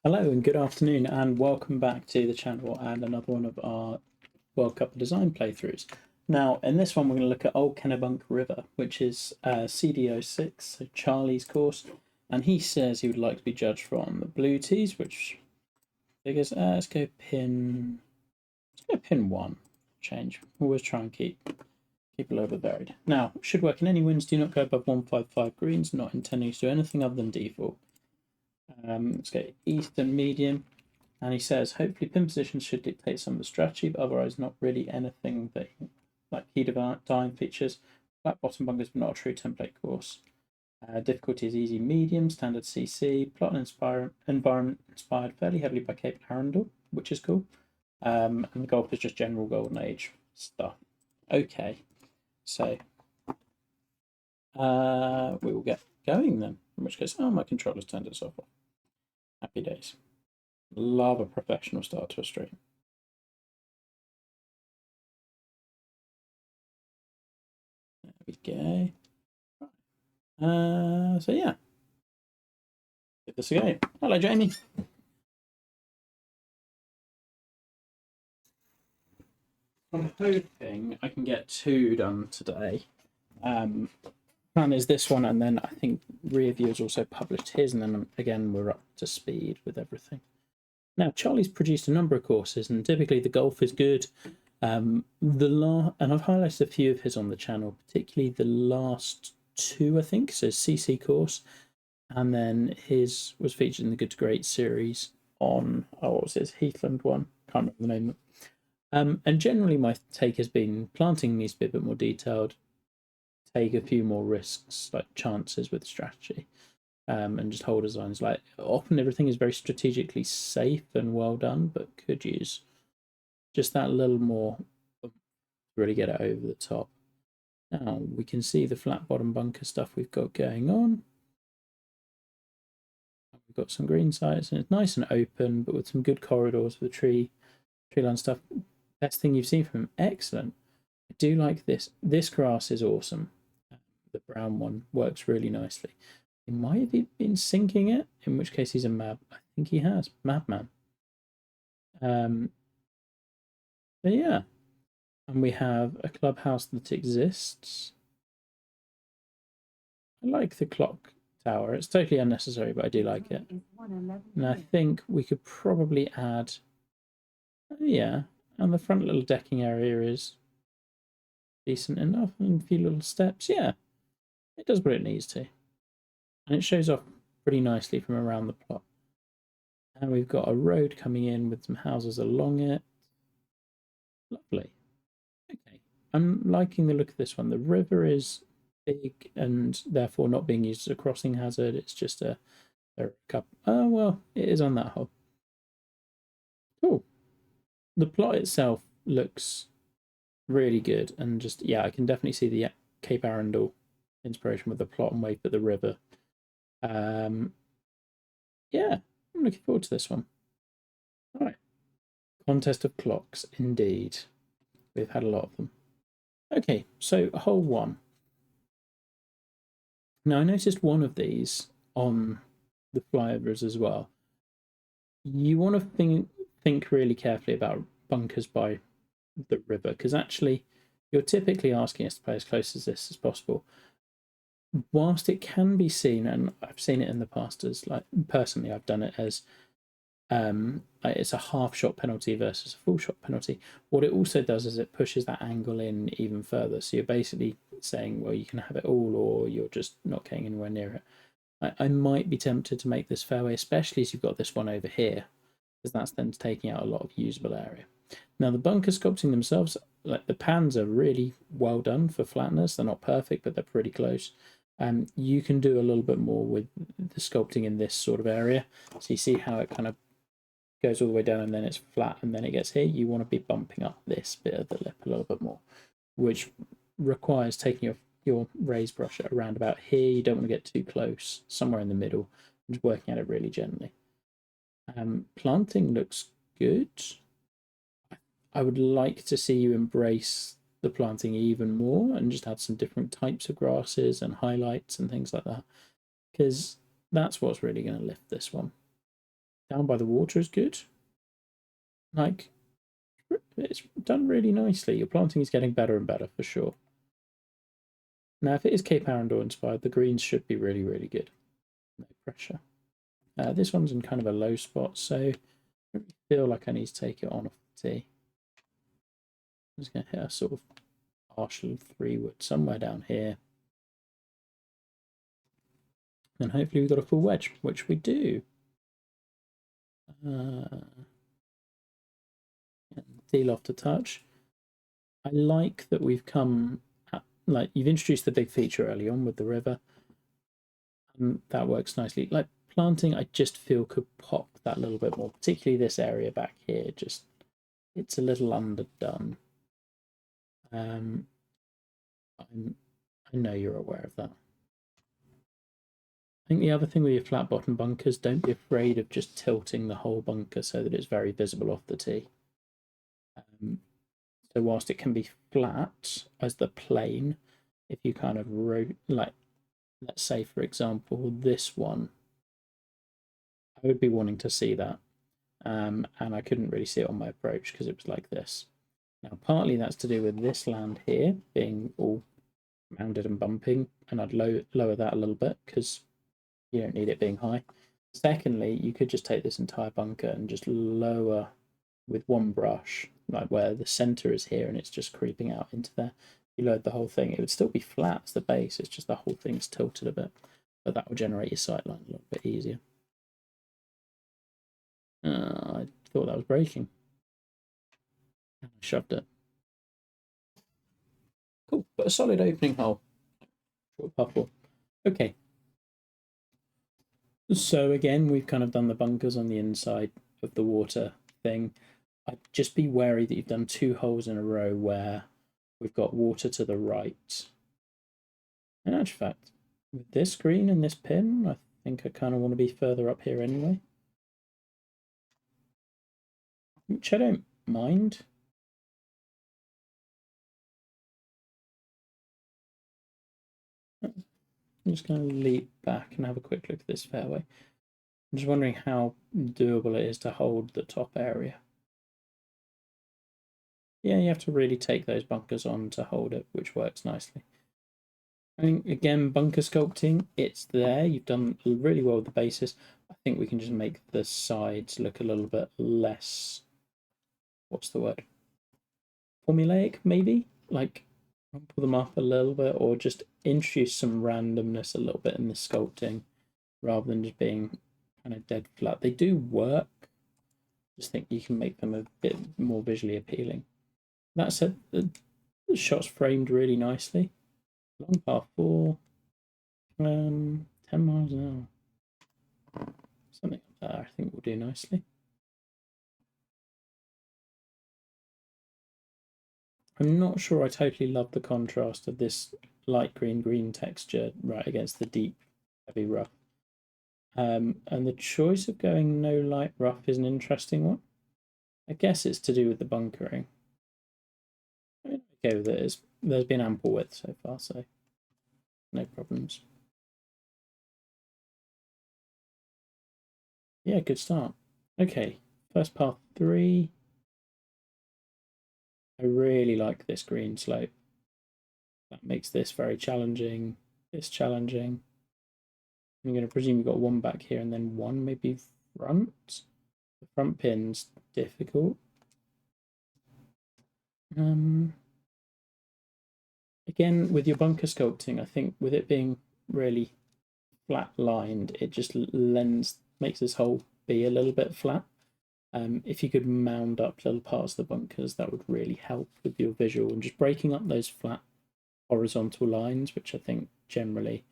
Hello and good afternoon and welcome back to the channel and another one of our World Cup design playthroughs. Now in this one we're going to look at Old Kennebunk River, which is cd06, so Charlie's course, and he says he would like to be judged from the blue tees, which figures, let's go pin 1, change, always try and keep a little bit varied. Now, should work in any winds, do not go above 155 greens, not intending to do anything other than default. Let's go east and medium. And he says, hopefully pin positions should dictate some of the strategy, but otherwise not really anything that like key design features. Flat bottom bunkers, but not a true template course. Difficulty is easy, medium, standard CC. Plot and environment inspired fairly heavily by Cape Arundel, which is cool. And the golf is just general Golden Age stuff. Okay, so we will get going then. In which case, my controller's turned itself off. Happy days. Love a professional start to a stream. There we go. So yeah, give this a go. Hello, Jamie. I'm hoping I can get 2 done today. Plan is this one, and then I think Rearview has also published his, and then again we're up to speed with everything. Now, Charlie's produced a number of courses, and typically the golf is good. And I've highlighted a few of his on the channel, particularly the last 2, I think. So CC course, and then his was featured in the Good to Great series on, what was his Heathland one? Can't remember the name. And generally my take has been planting needs to be a bit more detailed, take a few more risks, like chances with strategy. And just hold designs. Like often everything is very strategically safe and well done, but could use just that little more to really get it over the top. Now we can see the flat bottom bunker stuff we've got going on. We've got some green sites and it's nice and open, but with some good corridors with tree line stuff. Best thing you've seen from him. Excellent. I do like this. This grass is awesome. The brown one works really nicely. He might have been sinking it, in which case he's a mab. I think he has. Madman. But yeah. And we have a clubhouse that exists. I like the clock tower. It's totally unnecessary, but I do like it. And I think we could probably add, yeah, and the front little decking area is decent enough. And a few little steps. Yeah, it does what it needs to. And it shows off pretty nicely from around the plot. And we've got a road coming in with some houses along it. Lovely. Okay, I'm liking the look of this one. The river is big and therefore not being used as a crossing hazard. It's just a couple. Oh, well, it is on that hole. Cool. The plot itself looks really good. And just, yeah, I can definitely see the Cape Arundel inspiration with the plot and wave at the river. Yeah, I'm looking forward to this one. All right. Contest of clocks, indeed. We've had a lot of them. Okay, so hole 1. Now, I noticed one of these on the flyovers as well. You want to think really carefully about bunkers by the river, because actually you're typically asking us to play as close as this as possible. Whilst it can be seen, and I've seen it in the past as, like, personally I've done it as it's a half shot penalty versus a full shot penalty. What it also does is it pushes that angle in even further. So you're basically saying, well, you can have it all, or you're just not getting anywhere near it. I might be tempted to make this fairway, especially as you've got this one over here, because that's then taking out a lot of usable area. Now the bunker sculpting themselves, like the pans are really well done for flatness. They're not perfect, but they're pretty close. You can do a little bit more with the sculpting in this sort of area. So you see how it kind of goes all the way down and then it's flat and then it gets here. You want to be bumping up this bit of the lip a little bit more, which requires taking your raised brush around about here. You don't want to get too close, somewhere in the middle, and just working at it really gently. Planting looks good. I would like to see you embrace the planting even more and just add some different types of grasses and highlights and things like that, because that's what's really going to lift this one. down by the water is good. Like, it's done really nicely. Your planting is getting better and better for sure. Now, if it is Cape Arundel inspired, the greens should be really, really good. No pressure. This one's in kind of a low spot, so I don't really feel like I need to take it on off the tee. I'm just going to hit a sort of partial 3-wood somewhere down here. And hopefully we've got a full wedge, which we do. Deal off to touch. I like that we've come at, like, you've introduced the big feature early on with the river. And that works nicely. Like, planting, I just feel could pop that little bit more, particularly this area back here. Just, it's a little underdone. I know you're aware of that. I think the other thing with your flat bottom bunkers, don't be afraid of just tilting the whole bunker so that it's very visible off the tee. So whilst it can be flat as the plane, if you kind of like, let's say for example this one, I would be wanting to see that, and I couldn't really see it on my approach because it was like this. Now partly that's to do with this land here being all rounded and bumping, and I'd lower that a little bit because you don't need it being high. Secondly, you could just take this entire bunker and just lower with one brush, like where the center is here and it's just creeping out into there. You load the whole thing, it would still be flat as the base, it's just the whole thing's tilted a bit, but that will generate your sightline a little bit easier. I thought that was breaking. I shoved it. Cool, but a solid opening hole. Short puffle. Okay. So again, we've kind of done the bunkers on the inside of the water thing. I'd just be wary that you've done 2 holes in a row where we've got water to the right. In actual fact, with this green and this pin, I think I kind of want to be further up here anyway. Which I don't mind. I'm just going to leap back and have a quick look at this fairway. I'm just wondering how doable it is to hold the top area. Yeah, you have to really take those bunkers on to hold it, which works nicely. I think, again, bunker sculpting, it's there. You've done really well with the basis. I think we can just make the sides look a little bit less, what's the word? Formulaic, maybe? Like, pull them up a little bit, or just introduce some randomness a little bit in the sculpting rather than just being kind of dead flat. They do work. Just think you can make them a bit more visually appealing. That said, the shot's framed really nicely. Long par 4, 10 miles an hour. Something like that I think will do nicely. I'm not sure I totally love the contrast of this light green texture right against the deep heavy rough. And the choice of going no light rough is an interesting one. I guess it's to do with the bunkering. I'm okay with it. There's been ample width so far, so no problems. Yeah, good start. Okay, first par 3. I really like this green slope. That makes this very challenging, this challenging. I'm going to presume you've got 1 back here and then 1 maybe front. The front pin's difficult. Again, with your bunker sculpting, I think with it being really flat lined, it just makes this hole be a little bit flat. If you could mound up little parts of the bunkers, that would really help with your visual and just breaking up those flat horizontal lines, which I think generally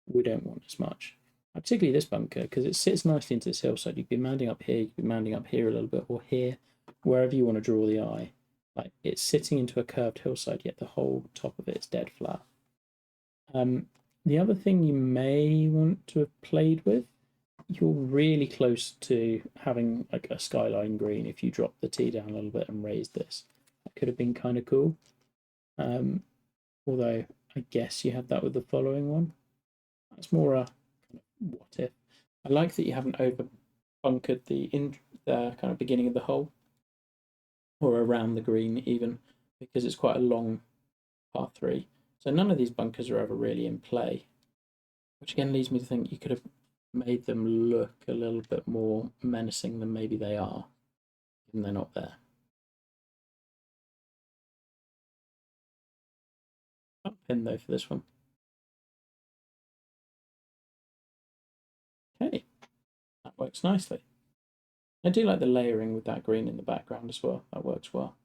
we don't want as much. Particularly this bunker, because it sits nicely into this hillside. You'd be mounding up here, you'd be mounding up here a little bit, or here, wherever you want to draw the eye. Like, it's sitting into a curved hillside, yet the whole top of it is dead flat. The other thing you may want to have played with, you're really close to having like a skyline green if you drop the tee down a little bit and raise this. That could have been kind of cool. Although I guess you had that with the following one. That's more a kind of what if. I like that you haven't bunkered the kind of beginning of the hole, or around the green even, because it's quite a long par 3. So none of these bunkers are ever really in play, which again leads me to think you could have made them look a little bit more menacing than maybe they are, even they're not there. I'll pin though for this one. Okay, that works nicely. I do like the layering with that green in the background as well. That works well.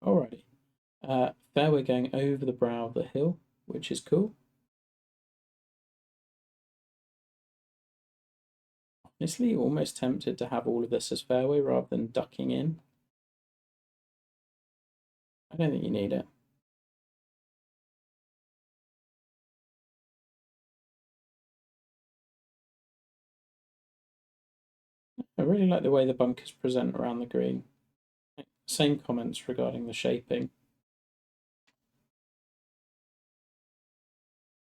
Alrighty. Fairway going over the brow of the hill, which is cool. Honestly, almost tempted to have all of this as fairway rather than ducking in. I don't think you need it. I really like the way the bunkers present around the green. Same comments regarding the shaping.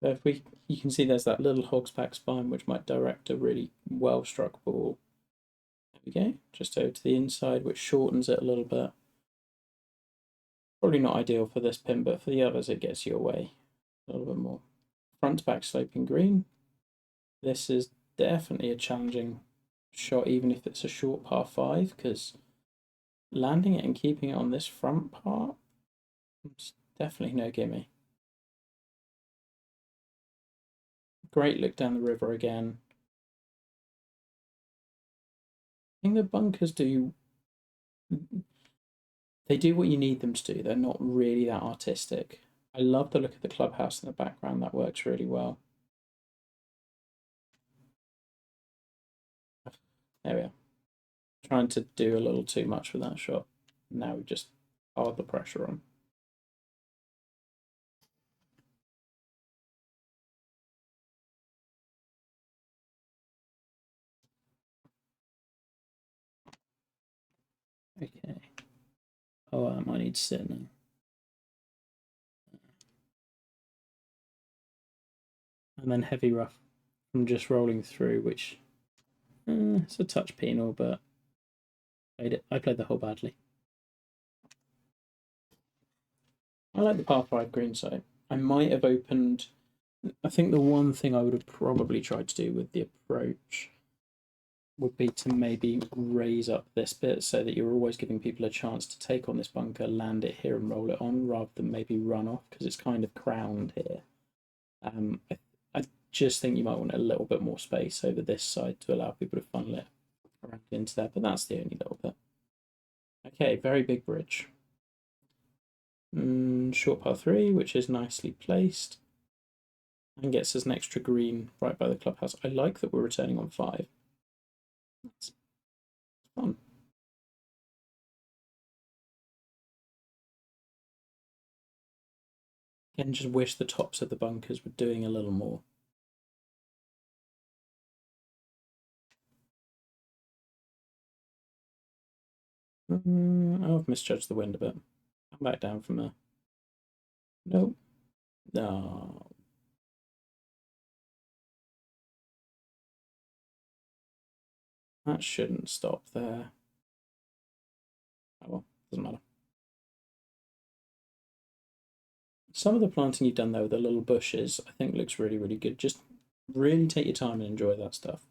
If you can see there's that little hogsback spine which might direct a really well struck ball. There we go, just over to the inside, which shortens it a little bit. Probably not ideal for this pin, but for the others it gets you away a little bit more. Front to back sloping green. This is definitely a challenging shot, even if it's a short par 5, because landing it and keeping it on this front part, it's definitely no gimme. Great look down the river again. I think the bunkers do, they do what you need them to do. They're not really that artistic. I love the look of the clubhouse in the background. That works really well. There we are. Trying to do a little too much with that shot. Now we just piled the pressure on. Okay. Oh, I might need to sit now. And then heavy rough from just rolling through, which it's a touch penal, but I played the hole badly. I like the par 5 green side. I might have opened. I think the one thing I would have probably tried to do with the approach would be to maybe raise up this bit so that you're always giving people a chance to take on this bunker, land it here, and roll it on, rather than maybe run off, because it's kind of crowned here. I just think you might want a little bit more space over this side to allow people to funnel it around into there, but that's the only little bit. Okay, very big bridge. Short par 3, which is nicely placed, and gets us an extra green right by the clubhouse. I like that we're returning on 5. It's fun. Again, just wish the tops of the bunkers were doing a little more. I've misjudged the wind a bit. Come back down from there. Nope. No. That shouldn't stop there. Oh well, doesn't matter. Some of the planting you've done there with the little bushes, I think looks really, really good. Just really take your time and enjoy that stuff.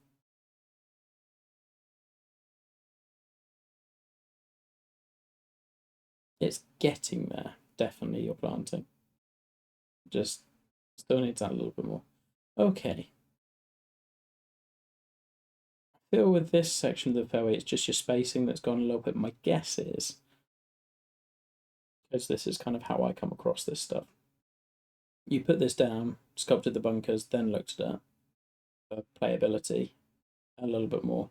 It's getting there, definitely, your planting. Just still needs that a little bit more. Okay. I feel with this section of the fairway, it's just your spacing that's gone a little bit. My guess is, because this is kind of how I come across this stuff, you put this down, sculpted the bunkers, then looked at playability a little bit more.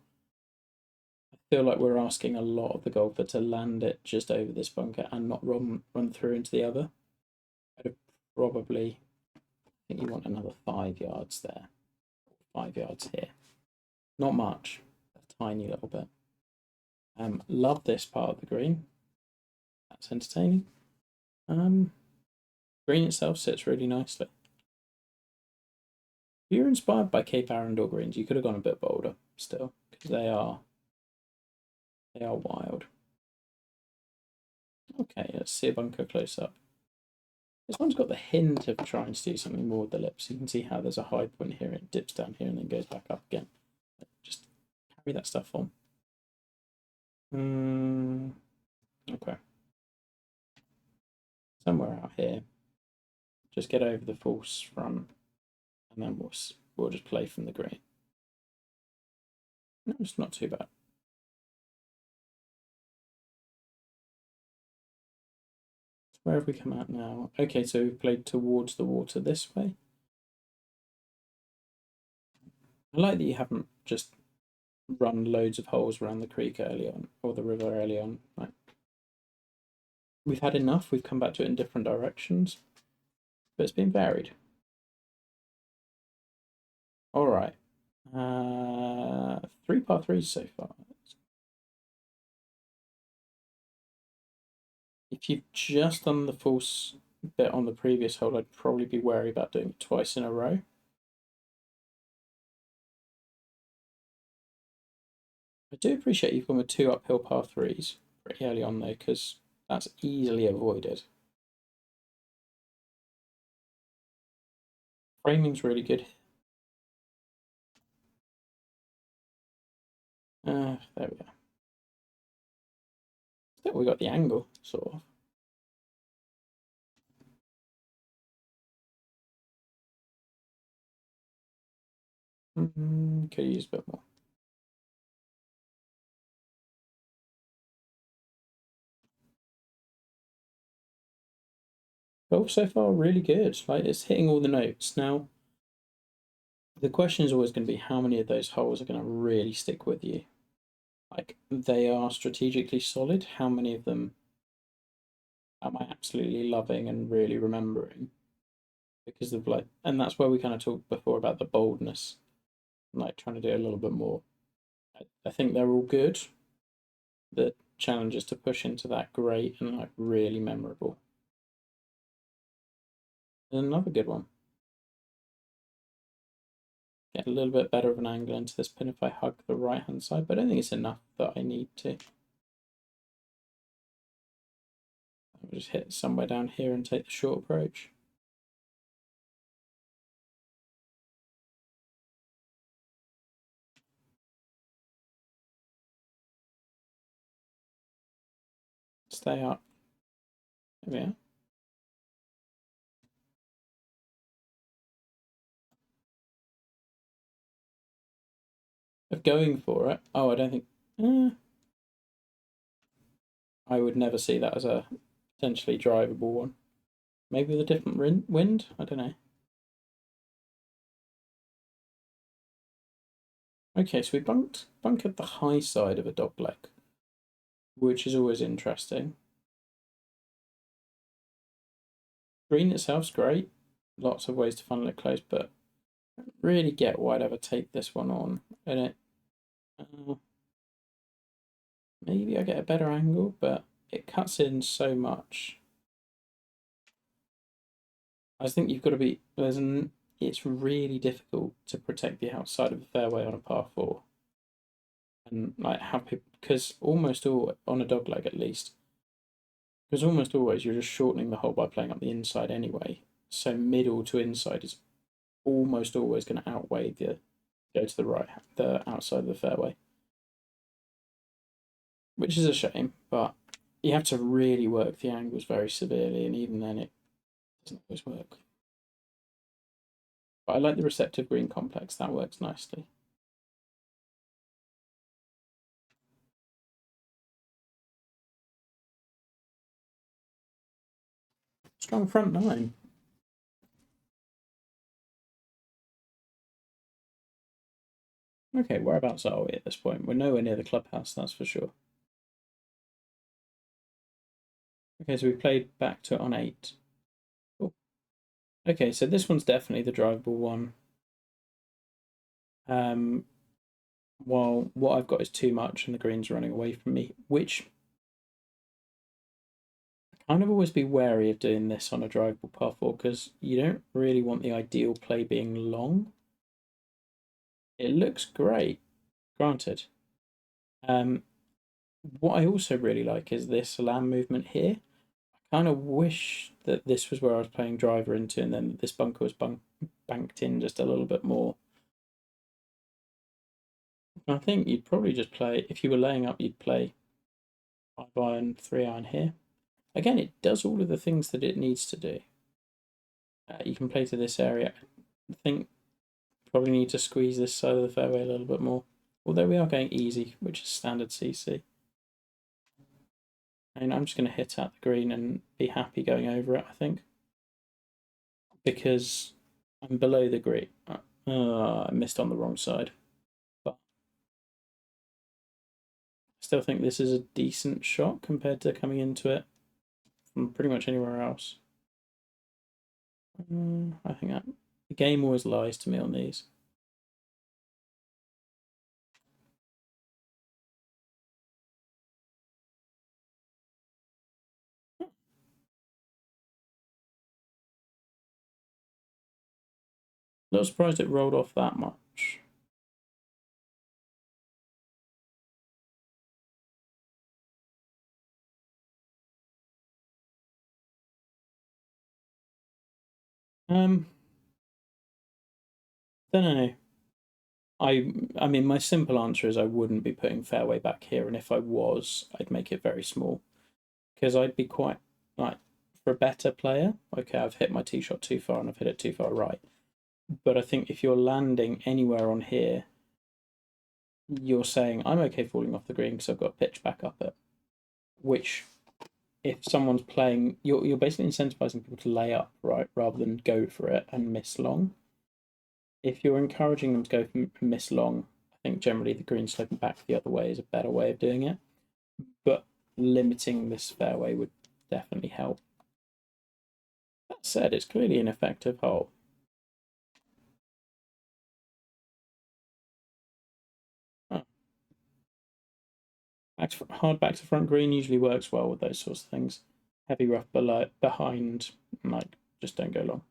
I feel like we're asking a lot of the golfer to land it just over this bunker and not run through into the other. I'd have probably, I think you want another 5 yards there, 5 yards here. Not much, a tiny little bit. Love this part of the green. That's entertaining. Green itself sits really nicely. If you're inspired by Cape Arundel greens, you could have gone a bit bolder still, because they are wild. Okay, let's see a bunker close up. This one's got the hint of trying to do something more with the lips. You can see how there's a high point here, it dips down here and then goes back up again. Just carry that stuff on. Okay. Somewhere out here. Just get over the false front, and then we'll just play from the green. No, it's not too bad. So where have we come out now? Okay, so we've played towards the water this way. I like that you haven't just run loads of holes around the creek early on, or the river early on. Like, we've had enough, we've come back to it in different directions, but it's been varied. All right. 3 par 3s so far. If you've just done the false bit on the previous hole, I'd probably be wary about doing it twice in a row. I do appreciate you've gone with 2 uphill par 3s pretty early on though, because that's easily avoided. Framing's really good. There we go. Still, we got the angle, sort of. Could use a bit more. Golf so far, really good. Like, it's hitting all the notes. Now, the question is always going to be how many of those holes are going to really stick with you. Like, they are strategically solid. How many of them am I absolutely loving and really remembering? Because of like, and that's where we kind of talked before about the boldness, like trying to do a little bit more. I think they're all good. The challenge is to push into that great and like really memorable. And another good one. Get a little bit better of an angle into this pin if I hug the right hand side, but I don't think it's enough that I need to. I'll just hit somewhere down here and take the short approach. Stay up. There we are. Of going for it. Oh, I don't think. I would never see that as a potentially drivable one. Maybe with a different wind? I don't know. Okay, so we bunkered the high side of a dog leg, which is always interesting. Green itself's great. Lots of ways to funnel it close, but I don't really get why I'd ever take this one on. And it, maybe I get a better angle, but it cuts in so much. I think you've got to be. It's really difficult to protect the outside of the fairway on a par 4, and like have people, because almost all on a dog leg at least, because almost always you're just shortening the hole by playing up the inside anyway. So middle to inside is almost always going to outweigh the go to the right, the outside of the fairway, which is a shame. But you have to really work the angles very severely, and even then it doesn't always work. But I like the receptive green complex, that works nicely. Strong front nine. Okay, whereabouts are we at this point? We're nowhere near the clubhouse, that's for sure. Okay, so we played back to it on 8. Cool. Okay, so this one's definitely the drivable one. While what I've got is too much and the green's running away from me, which I kind of always be wary of doing this on a drivable par 4 because you don't really want the ideal play being long. It looks great, granted. What I also really like is this land movement here. I kind of wish that this was where I was playing driver into, and then this bunker was banked in just a little bit more. I think you'd probably just play, if you were laying up, you'd play 5 iron, 3 iron here. Again, it does all of the things that it needs to do. You can play to this area. I think probably need to squeeze this side of the fairway a little bit more. Although we are going easy, which is standard CC. And I'm just going to hit at the green and be happy going over it, I think. Because I'm below the green. I missed on the wrong side. But I still think this is a decent shot compared to coming into it from pretty much anywhere else. I think that the game always lies to me on these. A little surprised it rolled off that much. Don't know. I mean, my simple answer is I wouldn't be putting fairway back here, and if I was, I'd make it very small because I'd be quite like for a better player. Okay, I've hit my tee shot too far and I've hit it too far right, but I think if you're landing anywhere on here, you're saying I'm okay falling off the green because I've got pitch back up it. Which, if someone's playing, you're basically incentivizing people to lay up right rather than go for it and miss long. If you're encouraging them to go for miss long, I think generally the green sloping back the other way is a better way of doing it. But limiting this fairway would definitely help. That said, it's clearly an effective hole. Oh. Hard back to front green usually works well with those sorts of things. Heavy rough below, behind, like, just don't go long.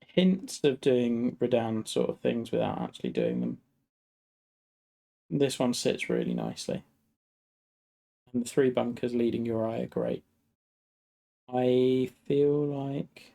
Hints of doing Redan sort of things without actually doing them. This one sits really nicely. And the 3 bunkers leading your eye are great. I feel like